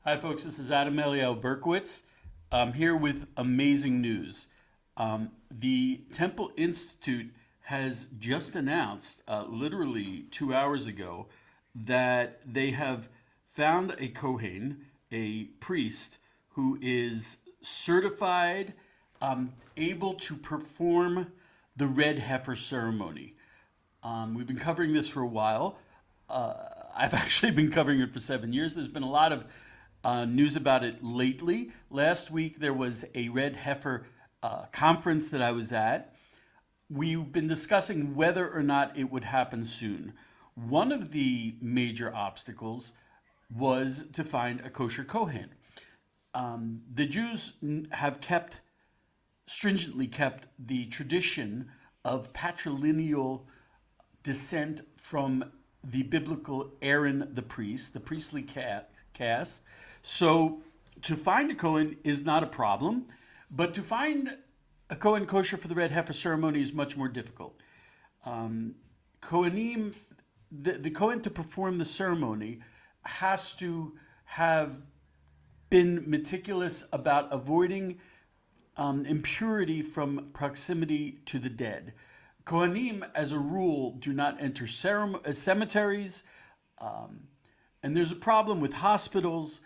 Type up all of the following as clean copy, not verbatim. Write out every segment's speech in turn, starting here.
Hi, folks. This is adamberkowitz. I'm here with amazing news. The Temple Institute has just announced, literally 2 hours ago, that they have found a Kohen, a priest, who is certified, able to perform the Red Heifer ceremony. We've been covering this for a while. I've actually been covering it for 7 years. There's been a lot of news about it lately. Last week there was a Red Heifer conference that I was at. We've been discussing whether or not it would happen soon. One of the major obstacles was to find a kosher Kohen. The Jews have stringently kept the tradition of patrilineal descent from the biblical Aaron the priest, the priestly caste. So to find a Kohen is not a problem, but to find a Kohen kosher for the Red Heifer ceremony is much more difficult. Kohanim, the Kohen to perform the ceremony has to have been meticulous about avoiding impurity from proximity to the dead. Kohanim, as a rule, do not enter cemeteries, and there's a problem with hospitals.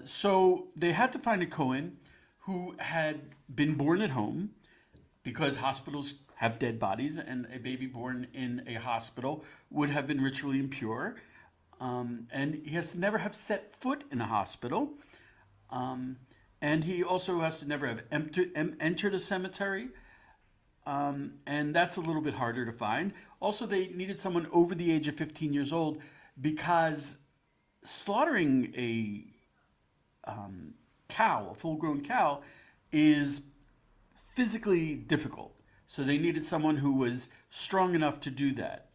So they had to find a Kohen who had been born at home, because hospitals have dead bodies, and a baby born in a hospital would have been ritually impure. And he has to never have set foot in a hospital. And he also has to never have entered a cemetery. And that's a little bit harder to find. Also, they needed someone over the age of 15 years old, because slaughtering a cow, a full-grown cow, is physically difficult. So they needed someone who was strong enough to do that.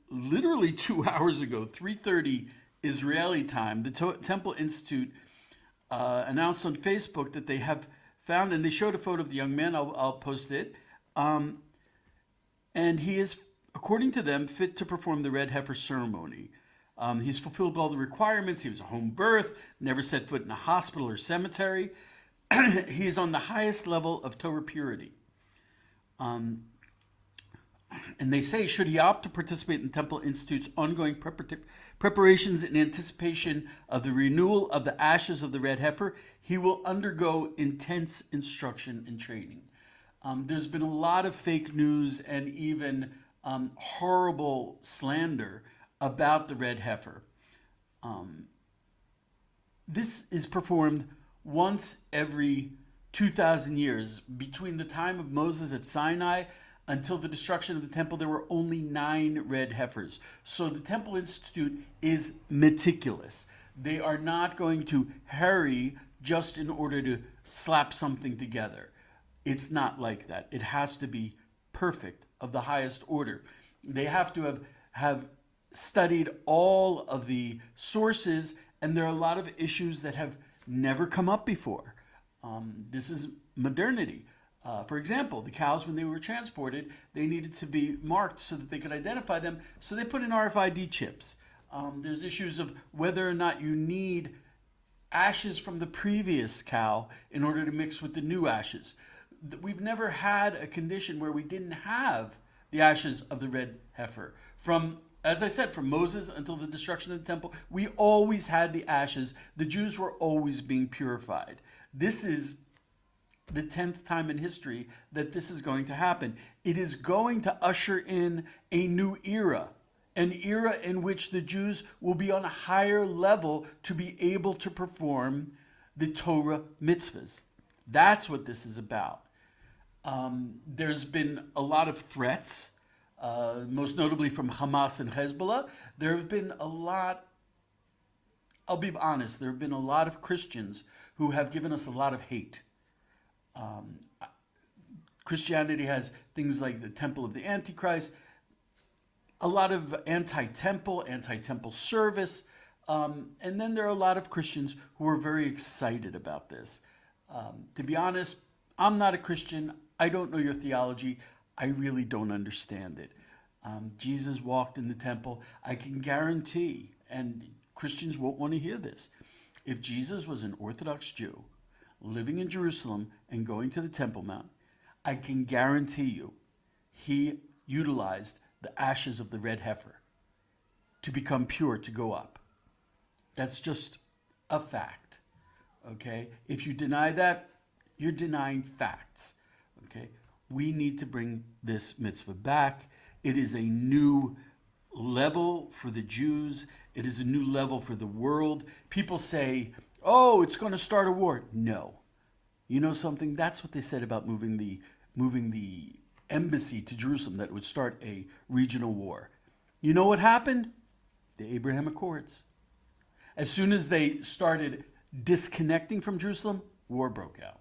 Literally 2 hours ago, 3:30 Israeli time, the Temple Institute announced on Facebook that they have found, and they showed a photo of the young man. I'll post it. And he is, according to them, fit to perform the Red Heifer ceremony. He's fulfilled all the requirements. He was a home birth, never set foot in a hospital or cemetery. He is on the highest level of Torah purity. And they say, should he opt to participate in Temple Institute's ongoing preparations in anticipation of the renewal of the ashes of the Red Heifer, he will undergo intense instruction and training. There's been a lot of fake news and even horrible slander about the Red Heifer. This is performed once every 2,000 years. Between the time of Moses at Sinai until the destruction of the temple, there were only 9 red heifers. So the Temple Institute is meticulous. They are not going to hurry just in order to slap something together. It's not like that. It has to be perfect, of the highest order. They have to have studied all of the sources, and there are a lot of issues that have never come up before. This is modernity. For example, the cows, when they were transported, they needed to be marked so that they could identify them, so they put in RFID chips. There's issues of whether or not you need ashes from the previous cow in order to mix with the new ashes. We've never had a condition where we didn't have the ashes of the red heifer. From, as I said, from Moses until the destruction of the temple, we always had the ashes. The Jews were always being purified. This is the 10th time in history that this is going to happen. It is going to usher in a new era, an era in which the Jews will be on a higher level to be able to perform the Torah mitzvahs. That's what this is about. There's been a lot of threats, most notably from Hamas and Hezbollah. There have been a lot, I'll be honest, there have been a lot of Christians who have given us a lot of hate. Christianity has things like the Temple of the Antichrist, a lot of anti-temple service, and then there are a lot of Christians who are very excited about this. To be honest, I'm not a Christian. I don't know your theology. I really don't understand it. Jesus walked in the temple. I can guarantee, and Christians won't want to hear this. If Jesus was an Orthodox Jew living in Jerusalem and going to the Temple Mount, I can guarantee you he utilized the ashes of the red heifer to become pure, to go up. That's just a fact, okay? If you deny that, you're denying facts, okay? We need to bring this mitzvah back. It is a new level for the Jews. It is a new level for the world. People say, oh, it's going to start a war. No. You know something? That's what they said about moving the embassy to Jerusalem, that it would start a regional war. You know what happened? The Abraham Accords. As soon as they started disconnecting from Jerusalem, war broke out.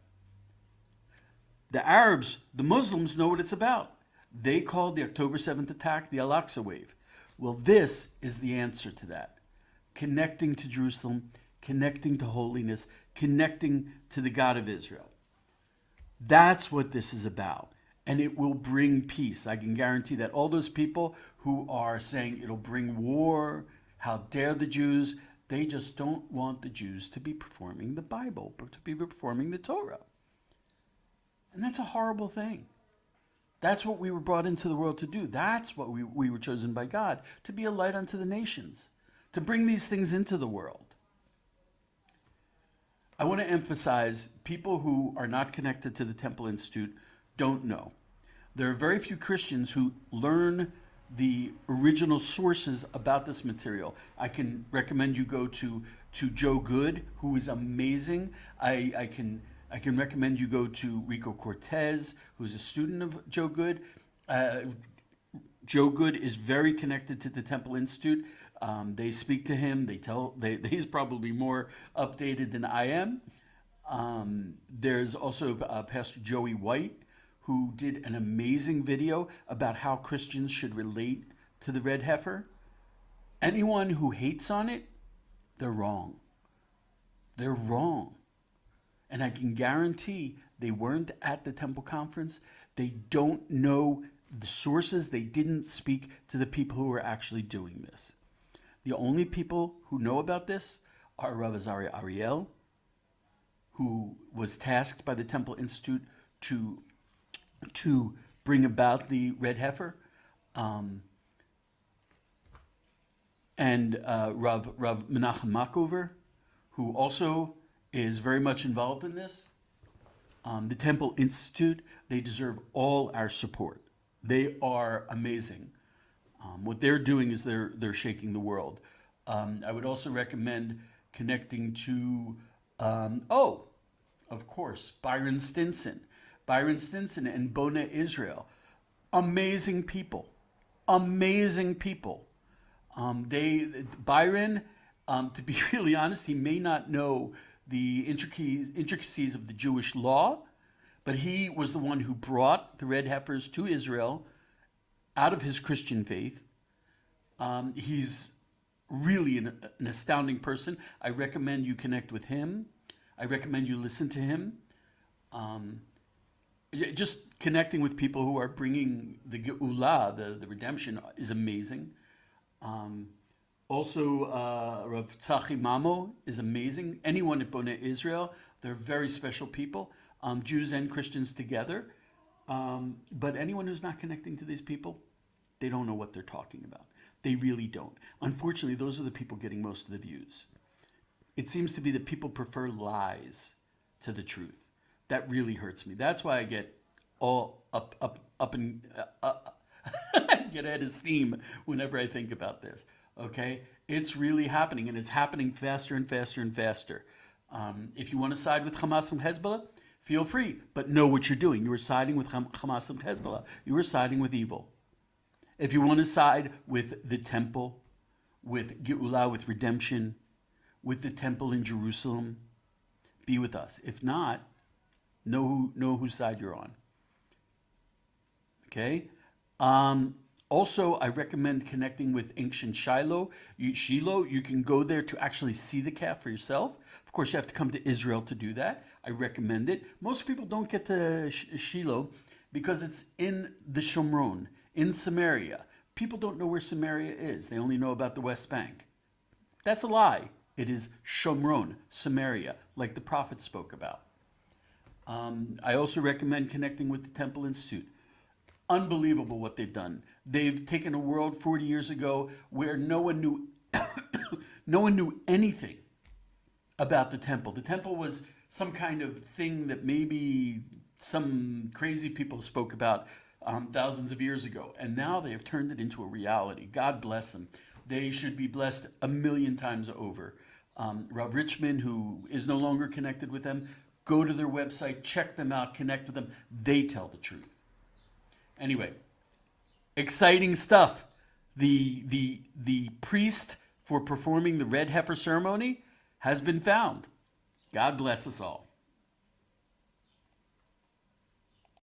The Arabs, the Muslims, know what it's about. They called the October 7th attack the Al-Aqsa wave. Well, this is the answer to that. Connecting to Jerusalem, connecting to holiness, connecting to the God of Israel. That's what this is about. And it will bring peace. I can guarantee that. All those people who are saying it'll bring war, how dare the Jews, they just don't want the Jews to be performing the Bible, to be performing the Torah. And that's a horrible thing. That's what we were brought into the world to do. That's what we were chosen by God, to be a light unto the nations, to bring these things into the world. I want to emphasize, people who are not connected to the Temple Institute don't know. There are very few Christians who learn the original sources about this material. I can recommend you go to Joe Good, who is amazing. I can recommend you go to Rico Cortez, who's a student of Joe Good. Joe Good is very connected to the Temple Institute. They speak to him. He's probably more updated than I am. There's also Pastor Joey White, who did an amazing video about how Christians should relate to the red heifer. Anyone who hates on it, they're wrong. They're wrong. And I can guarantee they weren't at the Temple Conference. They don't know the sources. They didn't speak to the people who were actually doing this. The only people who know about this are Rav Azaria Ariel, who was tasked by the Temple Institute to bring about the red heifer, and Rav Menachem Makover, who also is very much involved in this. The Temple Institute, they deserve all our support. They are amazing. What they're doing is they're shaking the world. I would also recommend connecting to, of course, Byron Stinson. Byron Stinson and Bona Israel. Amazing people. Amazing people. Byron, to be really honest, he may not know the intricacies of the Jewish law, but he was the one who brought the red heifers to Israel out of his Christian faith. He's really an astounding person. I recommend you connect with him. I recommend you listen to him. Just connecting with people who are bringing the Geula, the redemption, is amazing. Also, Rav Tzachi Mamo is amazing. Anyone at Boneh Israel, they're very special people, Jews and Christians together. But anyone who's not connecting to these people, they don't know what they're talking about. They really don't. Unfortunately, those are the people getting most of the views. It seems to be that people prefer lies to the truth. That really hurts me. That's why I get all up and get head of steam whenever I think about this. Okay, it's really happening, and it's happening faster and faster and faster. If you want to side with Hamas and Hezbollah, feel free, but know what you're doing. You are siding with Hamas and Hezbollah. You are siding with evil. If you want to side with the temple, with Geula, with redemption, with the temple in Jerusalem, be with us. If not, know whose side you're on. Okay? Also, I recommend connecting with ancient Shiloh. You can go there to actually see the calf for yourself. Of course, you have to come to Israel to do that. I recommend it. Most people don't get to Shiloh because it's in the Shomron, in Samaria. People don't know where Samaria is. They only know about the West Bank. That's a lie. It is Shomron, Samaria, like the prophet spoke about. I also recommend connecting with the Temple Institute. Unbelievable what they've done. They've taken a world 40 years ago where no one knew no one knew anything about the temple. The temple was some kind of thing that maybe some crazy people spoke about thousands of years ago, and now they have turned it into a reality. God bless them. They should be blessed a million times over. Rav Richman, who is no longer connected with them, go to their website, check them out, connect with them. They tell the truth. Anyway, exciting stuff. The priest for performing the red heifer ceremony has been found. God bless us all.